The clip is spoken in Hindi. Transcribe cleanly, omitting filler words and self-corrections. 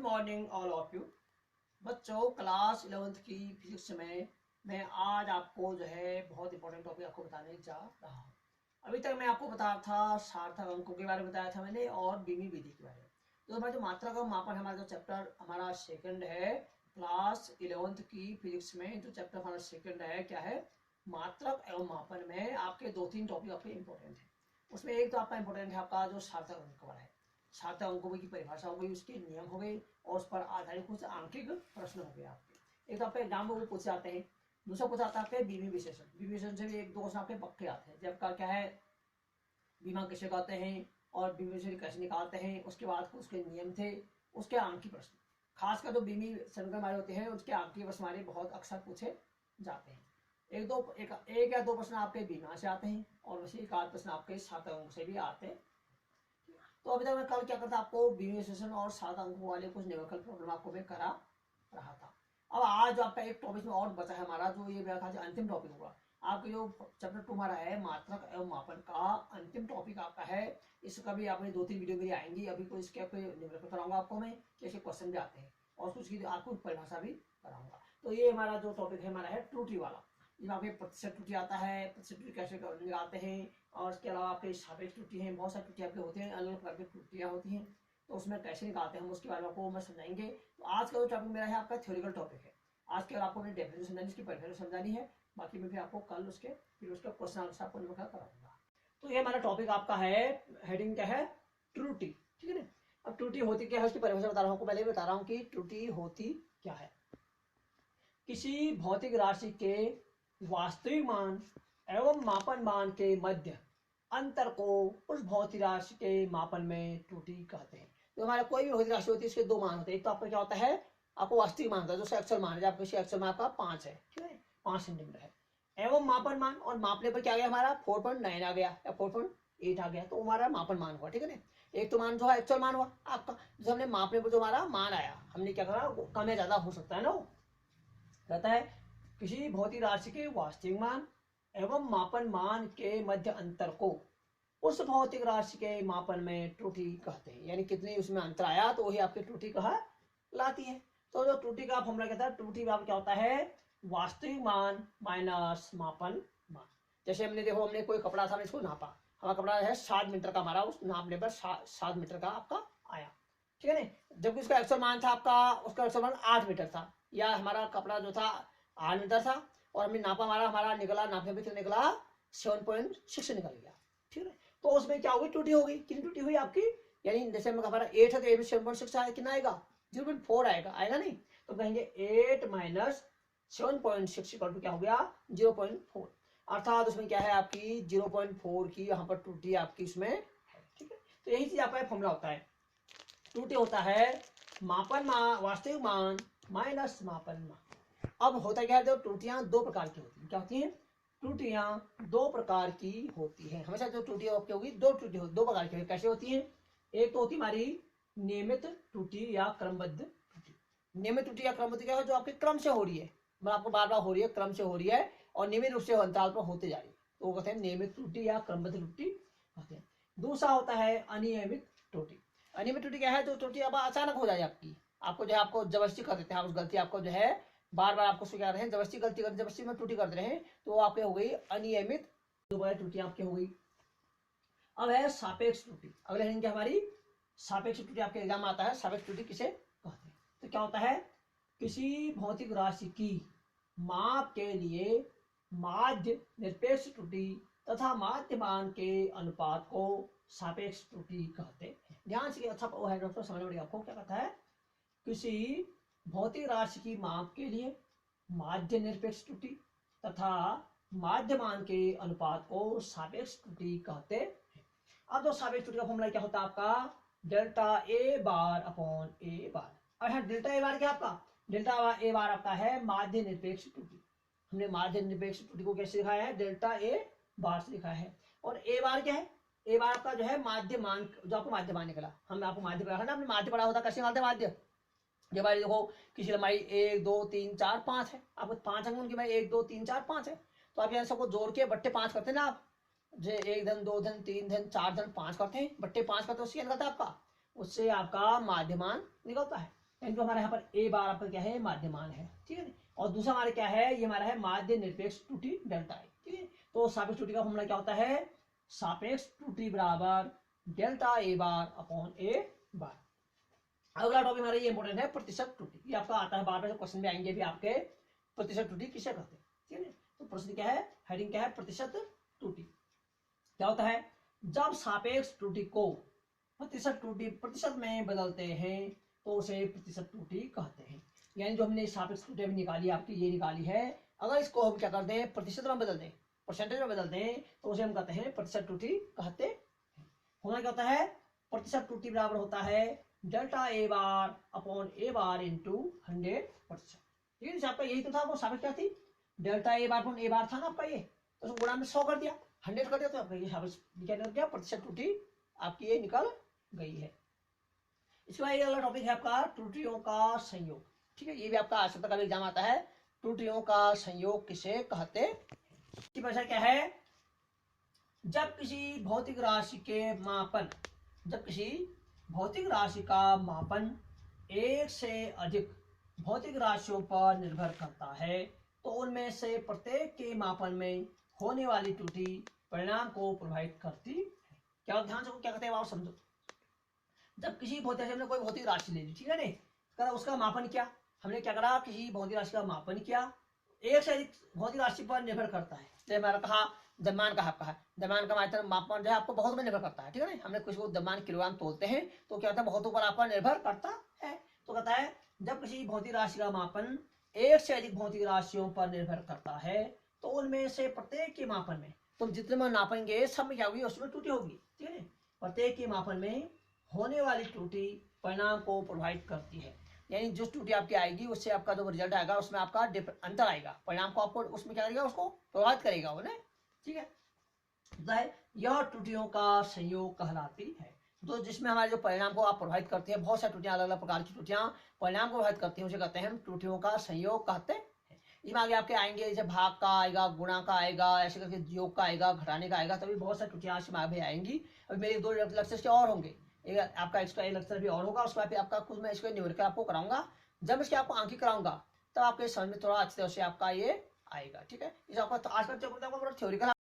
मॉर्निंग ऑल ऑफ यू बच्चों। क्लास 11th की फिजिक्स में मैं आज आपको जो है बहुत इंपॉर्टेंट टॉपिक आपको बताने जा रहा हूँ। अभी तक मैं आपको बताया था सार्थक अंकों के बारे में बताया था मैंने और बीमी विधि के बारे में। तो हमारा जो मात्रा का मापन हमारा जो चैप्टर हमारा सेकंड है क्लास 11th की फिजिक्स में, जो चैप्टर हमारा सेकंड है क्या है, मात्रक एवं मापन में आपके 2-3 टॉपिक आपके इंपॉर्टेंट है। उसमें एक तो आपका इंपॉर्टेंट है आपका जो सार्थक अंक वाला है, सार्थक अंकों की परिभाषा हो गई, उसके नियम हो गए और उस पर आधारित कुछ आंकिक प्रश्न हो गए आपके। एक तो आपके एग्जाम में वो पूछे जाते हैं, दूसरा पूछा आता है आपके बीमी विशेषण। बीमी विशेषण से भी एक दो क्वेश्चन आपके पक्के आते हैं, जब का क्या है बीमा कैसे करते हैं और बीमी विशेषण कैसे निकालते हैं, उसके बाद उसके नियम थे, उसके आंकिक प्रश्न। खासकर जो बीमी संकर हमारे होते हैं उसके आंकिक प्रश्न हमारे बहुत अक्सर पूछे जाते हैं। एक या दो प्रश्न आपके बीमा से आते हैं और वैसे एक आध प्रश्न आपके सार्थक अंक से भी आते हैं। तो अभी तक मैं कल क्या करता आपको बीमी विशेषण और सात अंकों वाले कुछ न्यूमेरिकल प्रॉब्लम आपको मैं करा रहा था। अब आज जो आपका एक टॉपिक में और बचा है हमारा, जो ये मेरा ख्याल से अंतिम टॉपिक होगा आपका, जो चैप्टर 2 हमारा है मात्रक एवं मापन का अंतिम टॉपिक आपका है। इसका भी आपने 2-3 वीडियो मेरी आएंगी। अभी कुछ इसके न्यूमेरिकल कराऊंगा आपको मैं, कैसे क्वेश्चन भी आते हैं और कुछ की आपको परिभाषा भी कराऊंगा। तो ये हमारा जो टॉपिक है हमारा है त्रुटि वाला, जिसमें आपके प्रतिशत त्रुटि आता है, प्रतिशत त्रुटि कैसे निकालते हैं, और इसके अलावा आपके सापेक्ष त्रुटि हैं, बहुत सारी त्रुटि आपके होते हैं, अलग अलग प्रकार की त्रुटियां होती हैं, तो उसमें कैसे निकालते हैं हम उसके बारे में आपको मैं समझाएंगे। तो आज का जो टॉपिक मेरा है आपका थ्योरिकल टॉपिक है। आज के आपको मैंने डेफिनेशन समझानी, इसकी परिभाषा समझानी है, बाकी मैं फिर आपको कल उसके फिर उसका क्वेश्चन आंसर आपको निकाल कराऊंगा। तो ये हमारा टॉपिक आपका है, हेडिंग क्या है, त्रुटि, ठीक है ना। अब त्रुटि होती क्या है उसकी परिभाषा बता रहा हूँ, पहले बता रहा हूँ कि त्रुटि होती क्या है। किसी भौतिक राशि के वास्तविक मान एवं मापन मान के मध्य अंतर को उस भौतिक राशि के मापन में त्रुटि कहते हैं। तो हमारा कोई भी भौतिक राशि होती है इसके दो मान होते हैं। एक तो आपका क्या होता है, आपको वास्तविक मान होता है, जो एक्चुअल मान है, आपको एक्चुअल मान आपका 5 है, ठीक है, 5 सेंटीमीटर है, एवं मापन मान, और मापने पर क्या आ गया हमारा 4.9 आ गया या 4.8 आ गया, तो हमारा मापन मान हुआ, ठीक है ना। एक तो मान जो है एक्चुअल मान हुआ आपका, जो हमने मापने पर जो हमारा मान आया, हमने क्या करा, कम या ज्यादा हो सकता है ना। कहता है किसी भौतिक राशि के वास्तविक मान एवं मापन मान के मध्य अंतर को उस भौतिक राशि के मापन में त्रुटि कहते हैं। यानी कितनी उसमें अंतर आया तो वही आपकी त्रुटि कहा लाती है। तो जो त्रुटि का फॉर्मूला कहता है, त्रुटि का क्या होता है, वास्तविक मान माइनस मापन मान। जैसे हमने देखो, हमने कोई कपड़ा था, हमने इसको नापा, हमारा कपड़ा है 7 मीटर का, हमारा उस नापने पर 7 मीटर का आपका आया, ठीक है ना। जबकि उसका एक्चुअल मान था आपका, उसका एक्चुअल मान 8 मीटर था, या हमारा कपड़ा जो था 8 मीटर था और हमने नापा, हमारा निकला, नापने पे कितना निकला, 7.6 निकल गया, ठीक है। तो उसमें क्या होगी, त्रुटि होगी। कितनी त्रुटि हुई आपकी, यानी जैसे हमारा 8 है तो 8 में 7.6 आया, कितना आएगा, 0.4 आएगा, आएगा नहीं, तो कहेंगे 8 माइनस 7.6 इक्वल टू क्या हो गया, 0.4। अर्थात उसमें क्या है आपकी 0.4 की यहाँ पर त्रुटि आपकी उसमें है, ठीक है। तो यही चीज आपका फॉर्मूला होता है, त्रुटि होता है मापन मान, वास्तविक मान माइनस मापन मान। अब होता क्या है, जो त्रुटियां दो प्रकार की होती हैं, क्या होती हैं, त्रुटियां दो प्रकार की होती हैं। हमेशा जो त्रुटियां आपकी होगी दो त्रुटि दो प्रकार की होगी। कैसे होती हैं, एक तो होती हमारी नियमित त्रुटि या क्रमबद्ध त्रुटि। नियमित त्रुटि या क्रमबद्ध क्या है, जो आपके क्रम से हो रही है, मतलब आपको बार बार हो रही है, क्रम से हो रही है और नियमित रूप से अंतराल पर होते जा रही है, तो वो कहते हैं नियमित त्रुटि या क्रमबद्ध त्रुटि कहते हैं। दूसरा होता है अनियमित त्रुटि। अनियमित त्रुटि क्या है, जो त्रुटि अब अचानक हो जाए आपकी, आपको जो है आपको जबरदस्ती कर देते हैं, आप उस गलती आपको जो है बार बार आपको स्वीकार रहे हैं, जबरदस्ती गलती कर, जबरदस्ती में त्रुटि कर रहे हैं, तो आपके हो गई अनियमित दोबारा त्रुटि आपकी हो गई। अब है सापेक्ष त्रुटि। अगले हेडिंग क्या हमारी, सापेक्ष त्रुटि आपके एग्जाम आता है। सापेक्ष त्रुटि किसे कहते हैं, तो क्या होता है, किसी भौतिक राशि की माप के लिए माध्य निरपेक्ष त्रुटि तथा माध्य मान के अनुपात को सापेक्ष त्रुटि कहते हैं। ध्यान से अच्छा वो है डॉक्टर, समझ पड़ेगा आपको। क्या कहता है, किसी भौतिक राशि की माप के लिए माध्य निरपेक्ष त्रुटि तथा माध्य मान के अनुपात को सापेक्ष त्रुटि कहते हैं। अब जो सापेक्ष त्रुटि का फॉर्मूला क्या होता है आपका, डेल्टा ए बार अपॉन ए बार। अब यहाँ डेल्टा ए बार क्या आपका, डेल्टा ए बार आपका है माध्य निरपेक्ष त्रुटि। हमने माध्य निरपेक्ष त्रुटि को कैसे लिखा है, डेल्टा ए बार से लिखा है। और ए बार क्या है, ए बार आपका जो है माध्य मान, जो आपको माध्य मान निकला, हमने आपको माध्य पढ़ा ना, हमने माध्य पढ़ा होता, कैसे निकालते माध्य, जब भाई देखो किसी लंबाई 1 2 3 4 5 है, आपको 5 अंक उनकी भाई 1 2 3 4 5 है, तो आप यहाँ सबको जोड़ के बट्टे 5 करते हैं ना आप, जो 1 धन 2 धन 3 धन 4 धन 5 करते हैं, बट्टे 5 करते हैं, उससे निकलता है आपका, उससे आपका माध्यमान निकलता है। इनको हमारे यहाँ पर ए बार आपका क्या है, माध्यमान है, ठीक है। और दूसरा हमारे क्या है, ये हमारा है माध्य निरपेक्ष त्रुटि डेल्टा आई, ठीक है। तो सापेक्ष त्रुटि का फॉर्मूला क्या होता है, सापेक्ष त्रुटि बराबर डेल्टा ए बार अपॉन ए बार। अगला टॉपिक हमारा ये इंपॉर्टेंट है, प्रतिशत त्रुटि। ये आपका आता है बार बार क्वेश्चन में आएंगे भी आपके, प्रतिशत त्रुटि किसे कहते हैं, ठीक है। तो प्रश्न क्या है, हेडिंग क्या है, प्रतिशत त्रुटि। क्या होता है, जब सापेक्ष त्रुटि को प्रतिशत में बदलते हैं तो उसे प्रतिशत त्रुटि कहते हैं। यानी जो हमने सापेक्ष त्रुटि अभी निकाली आपकी, ये निकाली है, अगर इसको हम क्या कर दें, प्रतिशत में बदल दें, परसेंटेज में बदल दें, तो उसे हम कहते हैं प्रतिशत त्रुटि कहते हैं। होना क्या होता है, प्रतिशत त्रुटि बराबर होता है delta A bar upon A bar into 100%। ठीक है, आपका यही तो था, वो सापेक्ष क्या थी, डेल्टा ए बार अपॉन ए बार था ना आपका, ये तो उसको गुणा में 100 कर दिया, 100 कर दिया, तो आपका ये सापेक्ष क्या निकल गया, प्रतिशत त्रुटि आपकी ये निकल गई है। इसके बाद अगला टॉपिक है आपका त्रुटियों का संयोग। ठीक है, ये भी आपका आज तक एग्जाम आता है, त्रुटियों का संयोग किसे कहते हैं। इसकी भाषा क्या है, जब किसी भौतिक राशि के मापन, जब किसी भौतिक राशि का मापन एक से अधिक भौतिक राशियों पर निर्भर करता है तो उनमें से प्रत्येक के मापन में होने वाली त्रुटि परिणाम को प्रभावित करती है। क्या ध्यान से क्या कहते हैं आप समझो, जब किसी भौतिक राशि, हमने कोई भौतिक राशि ले ली, ठीक है ना, उसका मापन किया, हमने क्या करा, किसी भौतिक राशि का मापन किया, एक से अधिक भौतिक राशि पर निर्भर करता है। जैसे हमारा कहा द्रव्यमान का आपका है, द्रव्यमान का मात्रा मापन जो है आपको बहुत में निर्भर करता है, ठीक है ना, हमने कुछ को द्रव्यमान किलोग्राम तोलते हैं तो क्या होता है, बहुतों पर आपका निर्भर करता है। तो कहता है जब किसी भौतिक राशि का मापन एक से अधिक भौतिक राशियों पर निर्भर करता है तो उनमें से प्रत्येक के मापन में, तुम जितने में नापेंगे सब में क्या होगी, उसमें त्रुटि होगी, ठीक है। प्रत्येक के मापन में होने वाली त्रुटि परिणाम को प्रभावित करती है। यानी जो त्रुटि आपकी आएगी उससे आपका जो रिजल्ट आएगा उसमें आपका अंतर आएगा, परिणाम को आपको उसमें क्या करेगा, उसको प्रभावित करेगा वो, ठीक है। यह त्रुटियों का संयोग कहलाती है। तो जिसमें हमारे जो परिणाम को आप प्रभावित करते हैं, बहुत सारी त्रुटियां, अलग अलग प्रकार की त्रुटियां परिणाम को प्रभावित करती हैं, उसे कहते हैं हम त्रुटियों का संयोग कहते हैं। इसमें आगे आपके आएंगे, जैसे भाग का आएगा, गुणा का आएगा, ऐसे करके योग का आएगा, घटाने का आएगा, तभी बहुत सारी त्रुटियां इसमें आगे आएंगी। अभी मेरे 2 लेक्चर और होंगे, एक आपका एक्स्ट्रा लेक्चर भी और होगा, उसके बाद आपका कुछ मैं इसको न्यूमेरिकल आपको कराऊंगा। जब इसके आपको आंकी कराऊंगा तब आपके समझ में थोड़ा अच्छे से आपका ये आएगा, ठीक है। इस आपका आज का थ्योरिकल